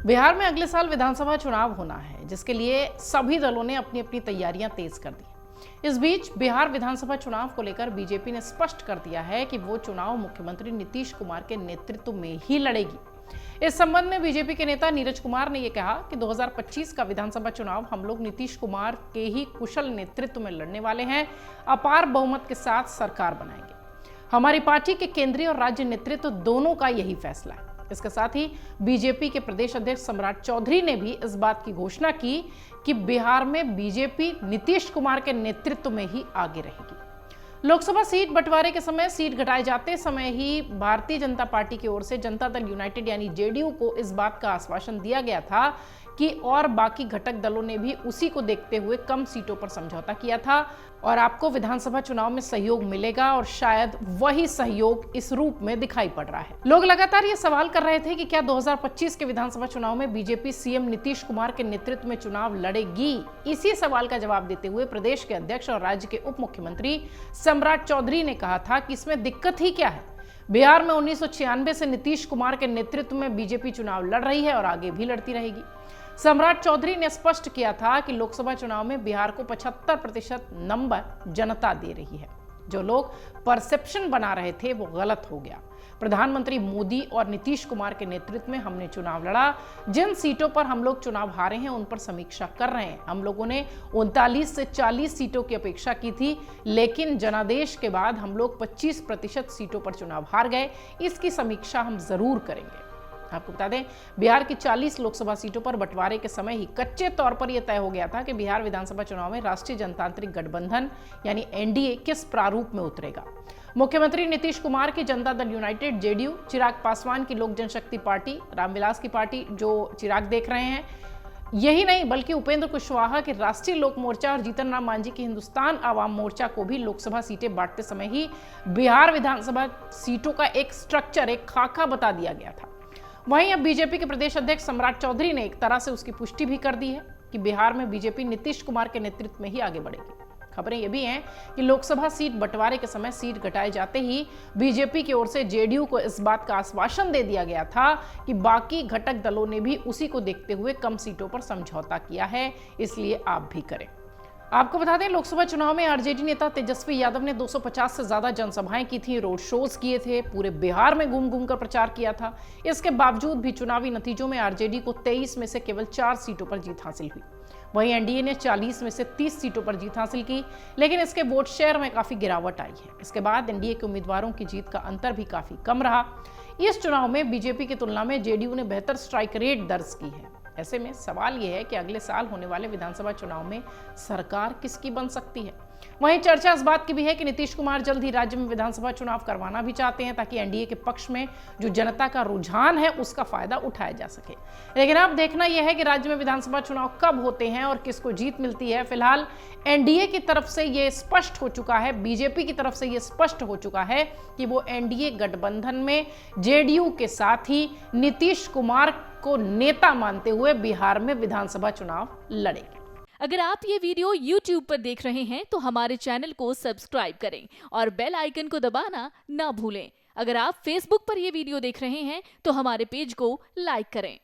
बिहार में अगले साल विधानसभा चुनाव होना है, जिसके लिए सभी दलों ने अपनी अपनी तैयारियां तेज कर दी। इस बीच बिहार विधानसभा चुनाव को लेकर बीजेपी ने स्पष्ट कर दिया है कि वो चुनाव मुख्यमंत्री नीतीश कुमार के नेतृत्व में ही लड़ेगी। इस संबंध में बीजेपी के नेता नीरज कुमार ने यह कहा कि 2025 का विधानसभा चुनाव हम लोग नीतीश कुमार के ही कुशल नेतृत्व में लड़ने वाले हैं, अपार बहुमत के साथ सरकार बनाएंगे। हमारी पार्टी के केंद्रीय और राज्य नेतृत्व दोनों का यही फैसला है। इसके साथ ही बीजेपी के प्रदेश अध्यक्ष सम्राट चौधरी ने भी इस बात की घोषणा की कि बिहार में बीजेपी नीतीश कुमार के नेतृत्व में ही आगे रहेगी। लोकसभा सीट बंटवारे के समय सीट घटाए जाते समय ही भारतीय जनता पार्टी की ओर से जनता दल यूनाइटेड यानी जेडीयू को इस बात का आश्वासन दिया गया था कि और बाकी घटक दलों ने भी उसी को देखते हुए कम सीटों पर समझौता किया था और आपको विधानसभा चुनाव में सहयोग मिलेगा और शायद वही सहयोग इस रूप में दिखाई पड़ रहा है। लोग लगातार ये सवाल कर रहे थे कि क्या 2025 के विधानसभा चुनाव में बीजेपी सीएम नीतीश कुमार के नेतृत्व में चुनाव लड़ेगी। इसी सवाल का जवाब देते हुए प्रदेश के अध्यक्ष और राज्य के उप मुख्यमंत्री सम्राट चौधरी ने कहा था कि इसमें दिक्कत ही क्या है। बिहार में 1996 से नीतीश कुमार के नेतृत्व में बीजेपी चुनाव लड़ रही है और आगे भी लड़ती रहेगी। सम्राट चौधरी ने स्पष्ट किया था कि लोकसभा चुनाव में बिहार को 75% नंबर जनता दे रही है। जो लोग परसेप्शन बना रहे थे वो गलत हो गया। प्रधानमंत्री मोदी और नीतीश कुमार के नेतृत्व में हमने चुनाव लड़ा। जिन सीटों पर हम लोग चुनाव हारे हैं उन पर समीक्षा कर रहे हैं। हम लोगों ने 39 से 40 सीटों की अपेक्षा की थी, लेकिन जनादेश के बाद हम लोग 25% सीटों पर चुनाव हार गए। इसकी समीक्षा हम जरूर करेंगे। आपको बता दें, बिहार की 40 लोकसभा सीटों पर बंटवारे के समय ही कच्चे तौर पर यह तय हो गया था कि बिहार विधानसभा चुनाव में राष्ट्रीय जनतांत्रिक गठबंधन यानी एनडीए किस प्रारूप में उतरेगा। मुख्यमंत्री नीतीश कुमार की जनता दल यूनाइटेड जेडीयू, चिराग पासवान की लोक जनशक्ति पार्टी, रामविलास की पार्टी जो चिराग देख रहे हैं, यही नहीं बल्कि उपेंद्र कुशवाहा के राष्ट्रीय लोक मोर्चा और जीतन राम मांझी की हिंदुस्तान आवाम मोर्चा को भी लोकसभा सीटें बांटते समय ही बिहार विधानसभा सीटों का एक स्ट्रक्चर, एक खाका बता दिया गया था। वहीं अब बीजेपी के प्रदेश अध्यक्ष सम्राट चौधरी ने एक तरह से उसकी पुष्टि भी कर दी है कि बिहार में बीजेपी नीतीश कुमार के नेतृत्व में ही आगे बढ़ेगी। खबरें ये भी हैं कि लोकसभा सीट बंटवारे के समय सीट घटाए जाते ही बीजेपी की ओर से जेडीयू को इस बात का आश्वासन दे दिया गया था कि बाकी घटक दलों ने भी उसी को देखते हुए कम सीटों पर समझौता किया है, इसलिए आप भी करें। आपको बता दें, लोकसभा चुनाव में आरजेडी नेता तेजस्वी यादव ने 250 से ज्यादा जनसभाएं की थी, रोड शोज किए थे, पूरे बिहार में घूम घूम कर प्रचार किया था। इसके बावजूद भी चुनावी नतीजों में आरजेडी को 23 में से केवल 4 सीटों पर जीत हासिल हुई। वहीं एनडीए ने 40 में से 30 सीटों पर जीत हासिल की, लेकिन इसके वोट शेयर में काफी गिरावट आई है। इसके बाद एनडीए के उम्मीदवारों की जीत का अंतर भी काफी कम रहा। इस चुनाव में बीजेपी की तुलना में जेडीयू ने बेहतर स्ट्राइक रेट दर्ज की है। ऐसे में सवाल यह है कि अगले साल होने वाले विधानसभा चुनाव में सरकार किसकी बन सकती है। वहीं चर्चा इस बात की भी है कि नीतीश कुमार जल्द ही राज्य में विधानसभा चुनाव करवाना भी चाहते हैं ताकि एनडीए के पक्ष में जो जनता का रुझान है उसका फायदा उठाया जा सके। लेकिन अब देखना यह है कि राज्य में विधानसभा चुनाव कब होते हैं और किसको जीत मिलती है। फिलहाल एनडीए की तरफ से यह स्पष्ट हो चुका है, बीजेपी की तरफ से यह स्पष्ट हो चुका है कि वो एनडीए गठबंधन में जेडीयू के साथ ही नीतीश कुमार को नेता मानते हुए बिहार में विधानसभा चुनाव लड़ेंगे। अगर आप ये वीडियो YouTube पर देख रहे हैं तो हमारे चैनल को सब्सक्राइब करें और बेल आइकन को दबाना ना भूलें। अगर आप Facebook पर ये वीडियो देख रहे हैं तो हमारे पेज को लाइक करें।